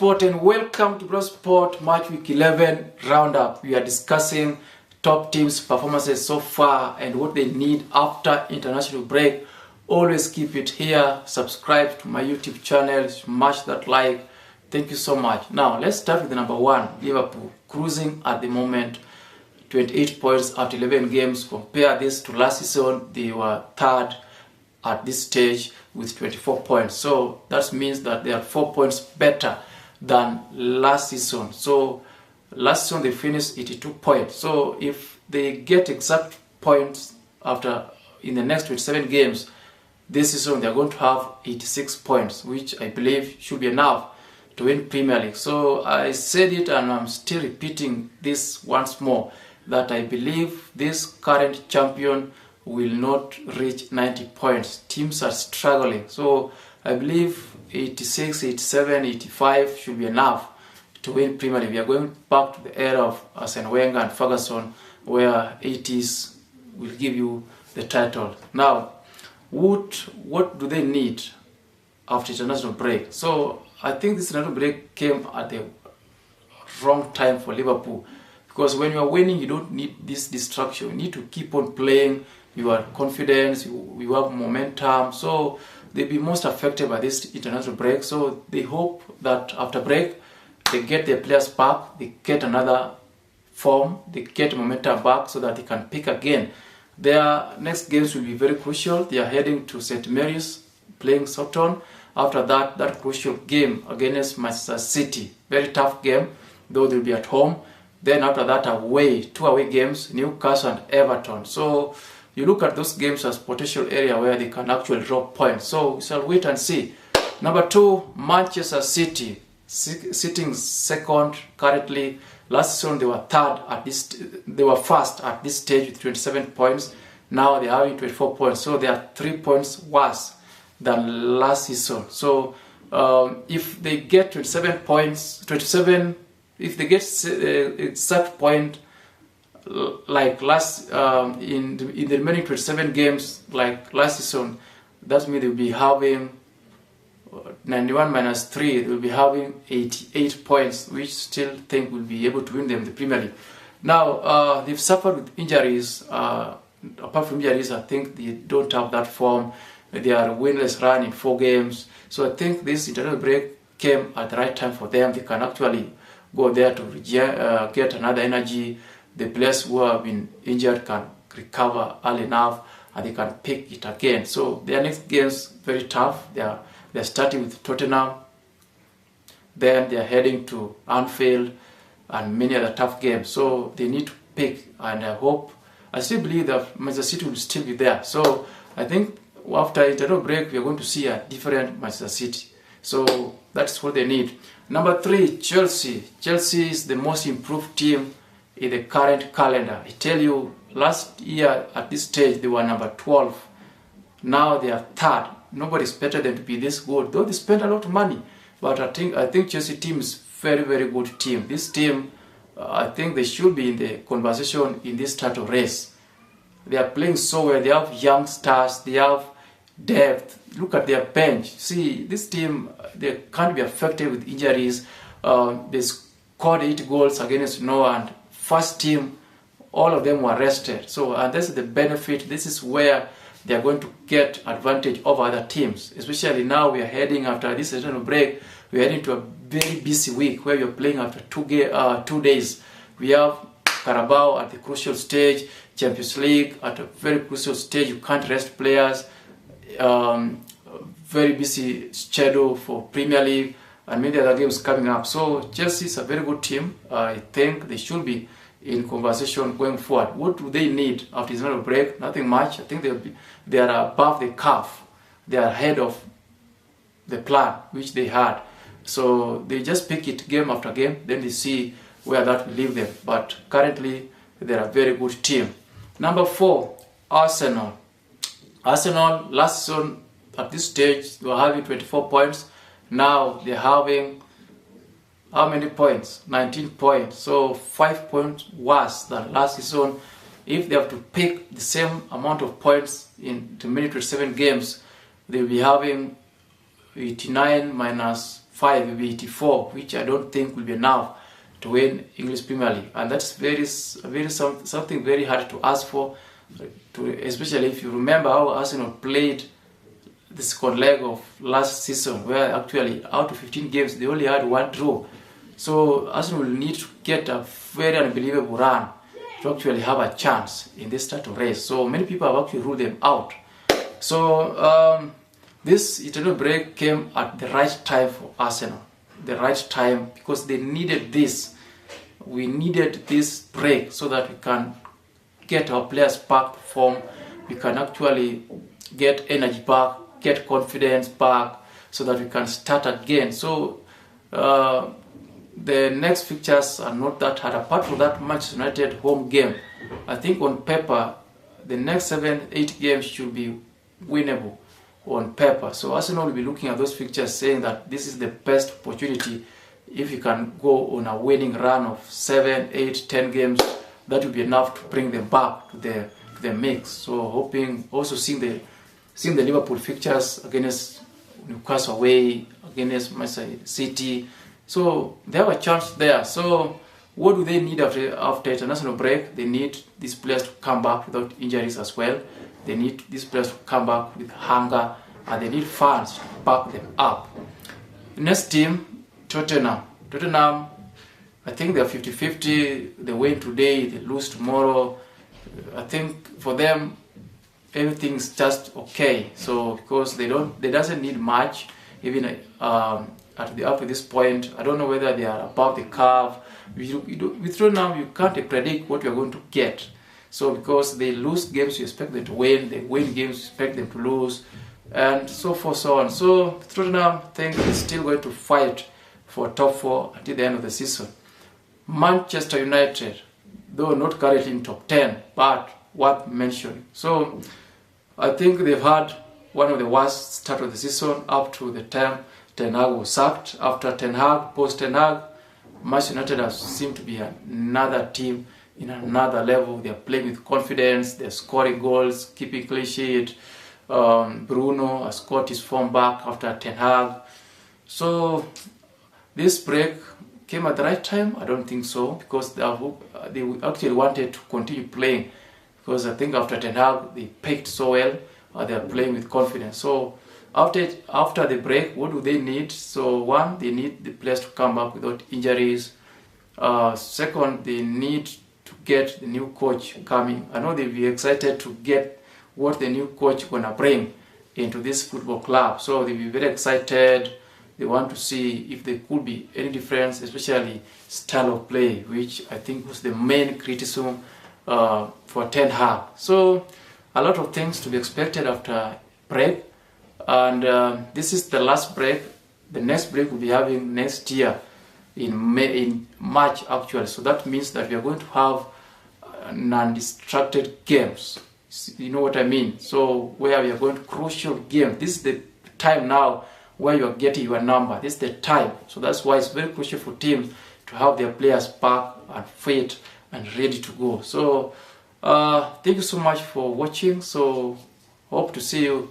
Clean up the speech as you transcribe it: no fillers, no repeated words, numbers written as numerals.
Sport and welcome to Bro Sport Match Week 11 Roundup. We are discussing top teams' performances so far and what they need after international break. Always keep it here. Subscribe to my YouTube channel. Smash that like. Thank you so much. Now let's start with the number one, Liverpool, cruising at the moment. 28 points after 11 games. Compare this to last season, they were third at this stage with 24 points. So that means that they are 4 points better than last season. So last season they finished 82 points. So if they get exact points after in the next 27 games, this season they are going to have 86 points, which I believe should be enough to win Premier League. So I said it and I'm still repeating this once more, that I believe this current champion will not reach 90 points. Teams are struggling. So I believe 86, 87, 85 should be enough to win Premier League. We are going back to the era of Arsene Wenger and Ferguson, where 80s will give you the title. Now, what do they need after international break? So I think this international break came at the wrong time for Liverpool, because when you are winning, you don't need this distraction. You need to keep on playing. You are confident, you have momentum. So they'll be most affected by this international break. So they hope that after break, they get their players back, they get another form, they get momentum back so that they can pick again. Their next games will be very crucial. They are heading to St. Mary's, playing Southampton. After that crucial game against Manchester City. Very tough game, though they'll be at home. Then after that, two away games, Newcastle and Everton. So you look at those games as potential area where they can actually drop points. So we shall wait and see. Number two, Manchester City, sitting second currently. Last season they were first at this stage with 27 points. Now they are having 24 points. So they are 3 points worse than last season. So if they get 27 points, if they get exact point like last in the remaining 27 games like last season, that means they'll be having 91 minus 3, they'll be having 88 points, which still think will be able to win them the Premier League. Now they've suffered with injuries. Apart from injuries, I think they don't have that form. They are winless run in 4 games. So I think this international break came at the right time for them. They can actually go there to get another energy. The players who have been injured can recover early enough and they can pick it again. So their next games very tough. They're starting with Tottenham. Then they're heading to Anfield and many other tough games. So they need to pick, and I still believe that Manchester City will still be there. So I think after international break, we are going to see a different Manchester City. So that's what they need. Number 3, Chelsea. Chelsea is the most improved team in the current calendar. I tell you, last year at this stage, they were number 12. Now they are third. Nobody expected them to be this good, though they spent a lot of money. But I think Chelsea team is very, very good team. This team, I think they should be in the conversation in this title race. They are playing so well. They have young stars. They have depth. Look at their bench. See, this team, they can't be affected with injuries. They scored 8 goals against Noah, and first team, all of them were rested. So, and this is the benefit. This is where they are going to get advantage over other teams. Especially now we are heading after this international break. We are heading to a very busy week where you're playing after 2 days. We have Carabao at the crucial stage, Champions League at a very crucial stage. You can't rest players. Very busy schedule for Premier League and many other games coming up. So Chelsea is a very good team. I think they should be in conversation going forward. What do they need after the international break? Nothing much. I think they are above the curve. They are ahead of the plan which they had. So they just pick it game after game, then they see where that will leave them. But currently, they are a very good team. Number 4, Arsenal. Arsenal last season at this stage they were having 24 points. Now they're having how many points? 19 points. So 5 points worse than last season. If they have to pick the same amount of points in the minute 7 games, they'll be having 89 minus 85, it will be 84, which I don't think will be enough to win English Premier League, and that's something very hard to ask for. Especially if you remember how Arsenal played the second leg of last season, where actually out of 15 games they only had 1 draw. So Arsenal will need to get a very unbelievable run to actually have a chance in this title race. So many people have actually ruled them out. So this internal break came at the right time for Arsenal. The right time, because they needed this. We needed this break so that we can get our players back to form. We can actually get energy back, get confidence back, so that we can start again. So the next fixtures are not that hard. Apart from that Manchester United home game, I think on paper the next 7-8 games should be winnable on paper. So Arsenal will be looking at those fixtures saying that this is the best opportunity. If you can go on a winning run of 7, 8, 10 games, that will be enough to bring them back to the mix. So hoping, also seeing the Liverpool fixtures against Newcastle away, against Manchester City. So they have a chance there. So what do they need after international break? They need these players to come back without injuries as well. They need these players to come back with hunger, and they need fans to back them up. The next team, Tottenham. Tottenham, I think they're 50-50. They win today, they lose tomorrow. I think for them, everything's just okay. So because they doesn't need much, even up to this point. I don't know whether they are above the curve. With Tottenham, you can't predict what you're going to get. So because they lose games, you expect them to win. They win games, you expect them to lose, and so forth, so on. So Tottenham, I think, is still going to fight for top 4 until the end of the season. Manchester United, though not currently in top 10, but worth mentioning. So I think they've had one of the worst start of the season up to the time Ten Hag was sacked. After Ten Hag, post Ten Hag, Manchester United has seemed to be another team in another level. They're playing with confidence, they're scoring goals, keeping clean sheet. Bruno has got his form back after Ten Hag. So this break came at the right time? I don't think so, because they actually wanted to continue playing, because I think after Ten Hag they picked so well, they are playing with confidence. So after the break, what do they need? So one, they need the players to come back without injuries. Second, they need to get the new coach coming. I know they'll be excited to get what the new coach gonna bring into this football club. So they'll be very excited. They want to see if there could be any difference, especially style of play, which I think was the main criticism for Ten Hag. So a lot of things to be expected after break, and this is the last break. The next break we'll be having next year in March actually. So that means that we are going to have non-distracted games. You know what I mean? So where we are going to crucial games. This is the time now where you are getting your number. This is the time. So that's why it's very crucial for teams to have their players back and fit and ready to go. So thank you so much for watching. So hope to see you